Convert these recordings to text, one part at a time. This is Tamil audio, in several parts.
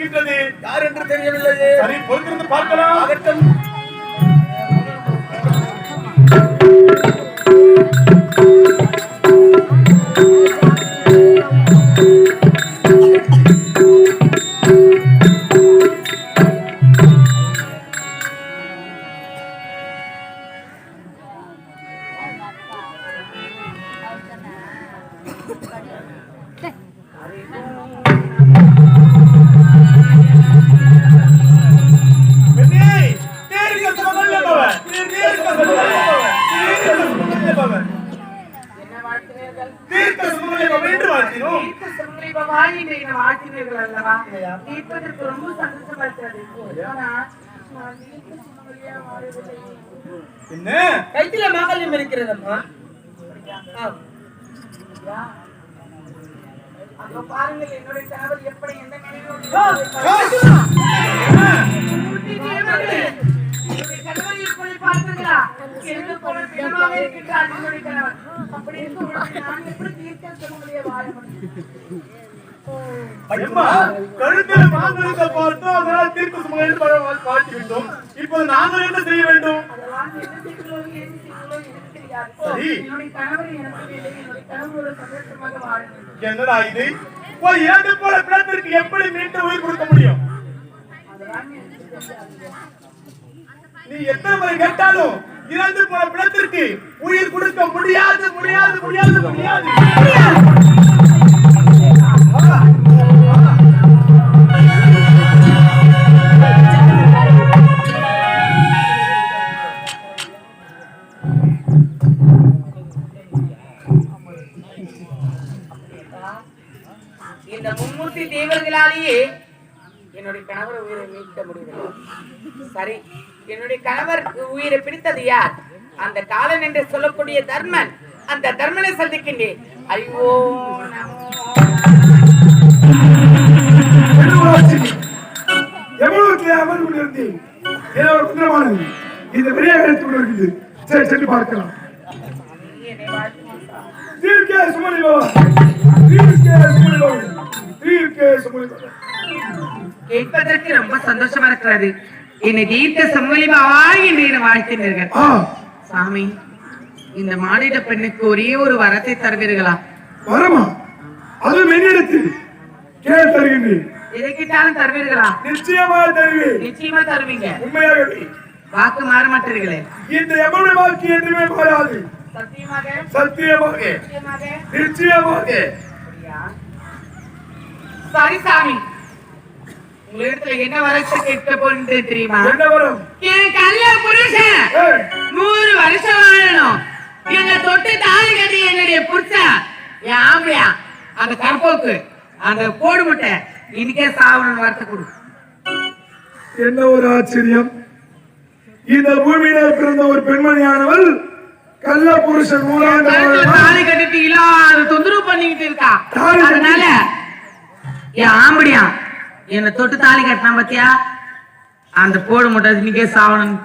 இருக்கின்றது. யார் என்று தெரியவில்லையே. சரி, பொறுத்திருந்து பார்க்கலாம். அதற்கும் கைத்தில மாங்கல்யம் இருக்கிறதம்மா. பாருங்கள் என்னுடைய கணவர் எப்படி எந்த கழுத்தில் மாங்கல்யத்தை பார்த்தோம், அதனால் தீர்க்க சுமங்கலி வாழ்த்தி விட்டோம். இப்போது நாங்கள் என்ன செய்ய வேண்டும்? என்னடா இது? ஏது போல பிளத்திற்கு எப்படி மீண்டும் உயிர் கொடுக்க முடியும்? நீ எத்தனை முறை கேட்டாலும் இறந்து போன பிளத்திற்கு உயிர் கொடுக்க முடியாது முடியாது முடியாது முடியாது. இந்த மும்மூர்த்தி தேவர்களாலேயே என்னுடைய கணவர் உயிரை மீட்க முடியவில்லை. சரி, என்னுடைய கணவர் உயிரை பிடித்தது யார்? அந்த காலன் என்று சொல்லக்கூடிய தர்மன். அந்த தர்மனை சந்திக்கின்றேன். ஐயோ இந்த பெரிய இருக்குது. சரி, சென்று பார்க்கலாம். கேட்பதற்கு ரொம்ப சந்தோஷமா இருக்கிறது. என்னை தீர்க்க சமூலிமா என்று வாழ்த்தினீர்கள். சாமி, இந்த மானிட பெண்ணுக்கு ஒரே ஒரு வரத்தை தருவீர்களா? வரமா? அது மென்னிடத்தில் கேள் தருகின்றேன். எதை கேட்டாலும் தருவீர்களா? நிச்சயமா தருவேன். நிச்சயமா தருவீங்க? உண்மையாகவே. வாக்கு மாற மாட்டீர்களே. இந்த எவ்வளவு வாக்கு என்றுமே மாறாது. சத்தியமாக? சத்தியமாக. நிச்சயமாக. சரி சாமி, உங்களிடத்துல என்ன வரத்தை கேட்க போறது தெரியுமா? என்ன வரும்? என் கல்ல புருஷன் 100 வருஷம் வாழணும். என்னை தொட்டு தாலி கட்டி என்னுடைய புருஷன் என் ஆம்பளையா அந்த கற்போக்கு அந்த கோடு முட்டை இன்னைக்கே சாவணும்னு வரத்தை கொடு. என்ன ஒரு ஆச்சரியம்! இந்த பூமியில பிறந்த ஒரு பெண்மணியானவள் கள்ள புருஷன் தாலி கட்டிட்டு இல்லாத தொந்தரவு பண்ணிக்கிட்டு இருக்கா. அதனால என் ஆம்படியா என்னை தொட்டு தாலி கட்டினா பத்தியா அந்த போடு முட்டை இன்னைக்கே சாவணும்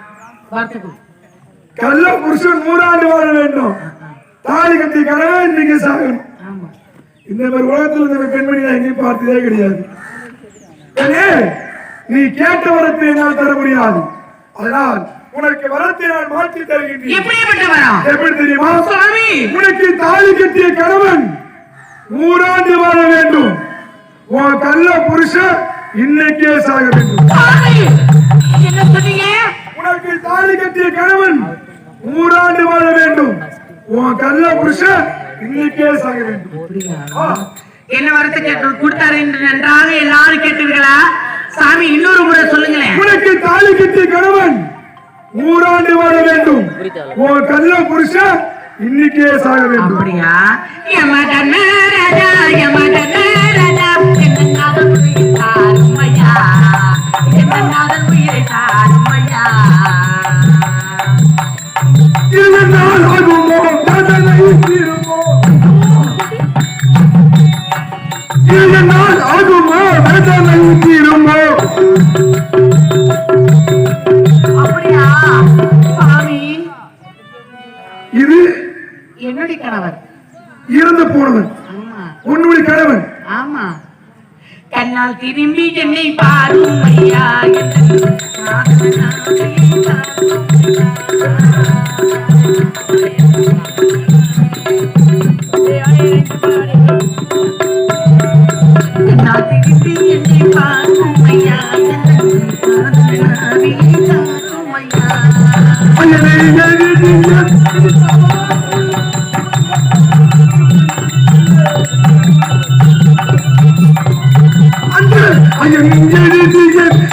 வரத்துக்கு. கள்ள புருஷன் 100 ஆண்டு வாழ வேண்டும். தாலி கட்டி கணவன் இன்னைக்கு சாகணும். இந்த மாதிரி உலகத்தில் இந்த பெண்மணி நான் எங்கேயும் பார்த்ததே கிடையாது. நீ கேட்ட வரத்தை என்னால் தர முடியாது. அதனால் உனக்கு வரத்தை நான் மாற்றி தருகின்றேன். எப்படி தெரியுமா? உனக்கு தாலி கட்டிய கணவன் 100 ஆண்டு வாழ வேண்டும். உன் கள்ள புருஷன் இன்னைக்கே சாக வேண்டும். உனக்கு தாலி கட்டிய கணவன் 100 ஆண்டு வாழ வேண்டும். உன் கள்ள புருஷன் இன்னைக்கே சாக வேண்டும். என்ன வரத்தை கேட்டு கொடுத்தாரு என்று நன்றாக எல்லாரும் கேட்டீர்களா? சாமி, இன்னொரு முறை சொல்லுங்களேன். உனக்கு தாலி கட்டிய கணவன் 100 ஆண்டு வாழ வேண்டும். உன் கள்ள புருஷன் இன்னைக்கே சாக வேண்டும். அப்படியா? அப்படியா சாமி? இது என்னுடைய கணவர் இறந்து போனவன். உன்னுடைய கணவன். ஆமா. என்னால் திரும்பி என்னை பாரும் ஐயா என்னால் திரும்பி என்னை பாரும் ஐயா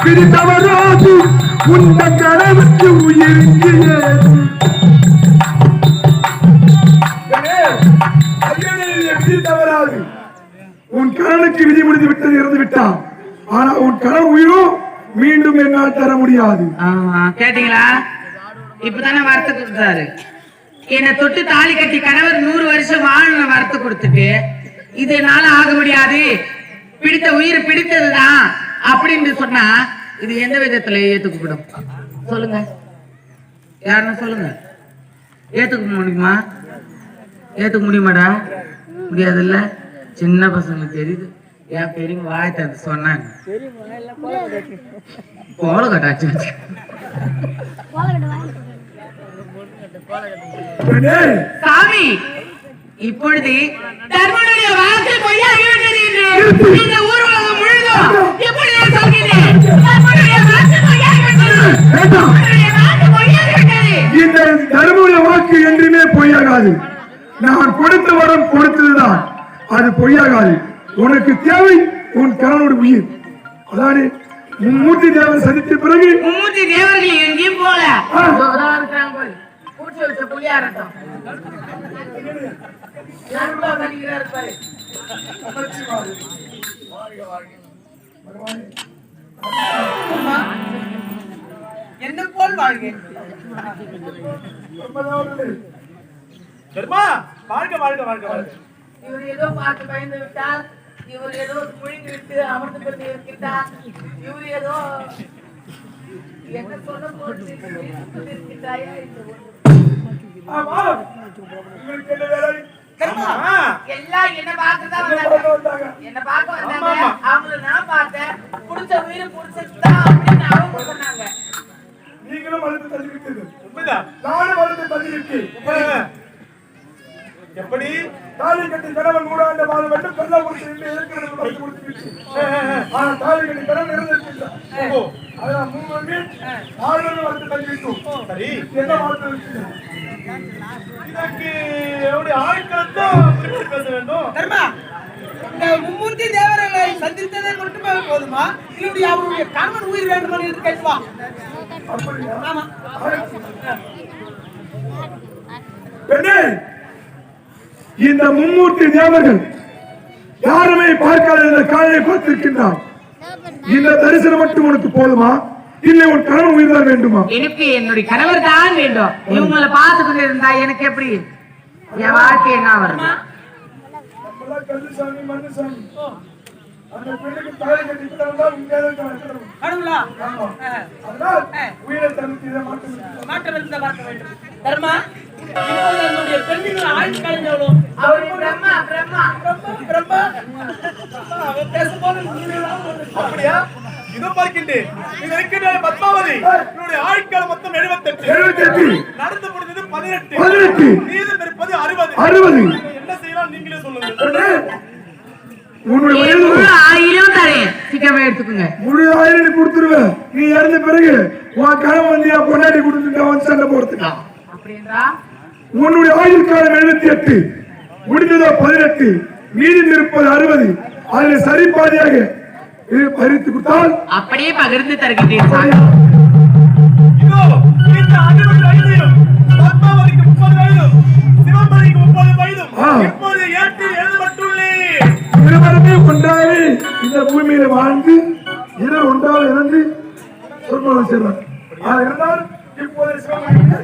பிடித்தவராது உந்த கடவுளுக்கு உயிருக்கு பிடித்தவராது உன் கணனுக்கு விதி முடிந்து விட்டது இறந்து விட்டான். ஆனா உன் கணவன் உயிரும் மீண்டும் என்னால் தர முடியாது. கேட்டீங்களா? இப்பதானே வார்த்தை கொடுத்தாரு. என்னை தொட்டு தாலி கட்டி கணவர் 100 வருஷம் வாழ வார்த்தை கொடுத்துட்டு இதனால ஆக முடியாது, பிடித்த உயிர் பிடித்ததுதான் அப்படின்னு சொன்னா இது எந்த விதத்துல ஏத்துக்கப்படும் சொல்லுங்க? யாருன்னு சொல்லுங்க. ஏத்துக்க முடியுமா? ஏத்துக்க முடியுமாடா? முடியாதுல்ல. சின்ன பசங்களுக்கு தெரியுது. என் பெரியவங்க வாய் தந்து சொன்னாங்க கோல கட்டாச்சு. சாமி இப்பொழுது தர்மனுடைய வாக்கு பொய்யாகிவிட்டது என்று இந்த ஊர் உலகம் முழுதும் எப்படி சொல்கிறேன்? தர்மனுடைய வாக்கு பொய்யாகிவிட்டது. இந்த தர்மனுடைய வாக்கு என்றுமே பொய்யாகாது. நான் கொடுத்த வரம் கொடுத்ததுதான், அது பொய்யாகாது. உனக்கு தேவை உன் கணவனோட உயிர். அதானே மும்மூர்த்தி தேவர் சந்தித்த பிறகு மும்மூர்த்தி தேவர்கள் எங்கேயும் போல பூச்சி வச்ச புளியாரட்டம் என்ன போல் வாழ்க. வாழ்க வாழ்க வாழ்க வாழ்க. இவர் ஏதோ பார்த்து பயந்து விட்டார், இவர் ஏதோ முழுங்கி விட்டு அமர்ந்து கொண்டு இருக்கின்றார், இவர் ஏதோ என்ன சொல்ல போட்டு இருக்கின்றாயா? எல்லாம் என்ன பார்க்கதான் வந்தாங்க, என்ன பார்க்க வந்தாங்க. அவங்கள நான் பார்த்தேன், புடிச்ச உயிர் புடிச்சதுதான் அப்படின்னு அவங்க சொன்னாங்க. நீங்களும் வளர்த்து தள்ளிவிட்டது உண்மைதான். நானும் வளர்த்து தள்ளிவிட்டேன். எப்படி தாலி கட்டி கணவன் 100 ஆண்டு வாழ வேண்டும், கல்லா கொடுத்து எதிர்க்கிறது கொடுத்து ஆனா தாலி கட்டி கணவன் இருந்திருக்கின்றார். அதான் 3 ஆளுநர் வளர்த்து தள்ளிவிட்டோம். சரி, என்ன வாழ்த்து இதற்கு எப்படி ஆட்களத்தான் பேச வேண்டும்? தர்மா, இந்த மும்மூர்த்தி தேவர்களை சந்தித்ததே மட்டுமே போதுமா? இல்லை அவருடைய கணவன் உயிர் வேண்டும் என்று கேட்பா? ஆமா. பெண்ணே, இந்த மும்மூர்த்தி தேவர்கள் யாருமே பார்க்காத இந்த காலையை பார்த்திருக்கின்றார். இந்த தரிசனம் மட்டும் உனக்கு போதுமா, இல்லை உன் கணவன் உயிர் தான் வேண்டுமா? எனக்கு என்னுடைய கணவர் தான் வேண்டும். இவங்களை பார்த்து கொண்டு இருந்தா எனக்கு எப்படி என் வாழ்க்கை என்ன வருமா? கல்லுசாமி மண்ணுசாமி அந்த பெண்ணுக்கு தாலி கட்டி கடவுளா உயிரை தடுத்து இதை மாற்ற வேண்டும். தர்மா, என்னுடைய பெண்ணின் ஆயுள் காலம் எவ்வளோ? பிரம்மா பிரம்மா பிரம்மா அவன் பேசும்போது அப்படியா? இதோ பார்க்கின்றேன். இது இருக்கின்ற பத்மாவதி என்னுடைய ஆயுட்காலம் மொத்தம் 78. நடந்து முடிந்தது 18. மீதம் இருப்பது 60. என்ன செய்யலாம் நீங்களே சொல்லுங்க. உன்னுடைய 1000 தரேன், சீக்கிரமா எடுத்துக்கோங்க. முழு 1000 கொடுத்துருவேன். நீ இறந்த பிறகு உன் கணவன் வந்தியா பொண்டாட்டி கொடுத்துட்டா வந்து சண்டை போறதுக்கா? அப்படின்றா உன்னுடைய ஆயுள் காலம் 78, முடிந்ததோ 18, மீதி இருப்பது 60. அதில் சரிபாதியாக பறித்து கொடுத்தால் அப்படியே பகிர்ந்து தருகின்றேன். இதோ இந்த 60 வயதிலும் பத்மாவதிக்கு 30 வயதும் சிவம்பதிக்கு 30 வயதும் இப்போது ஏற்றி எழுதப்பட்டுள்ளேன். இருவருமே ஒன்றாக இந்த பூமியில வாழ்ந்து இருவர் ஒன்றாக இறந்து சொற்பொழிவு செய்வார். அது இருந்தால் இப்போது சிவம்பதிக்கு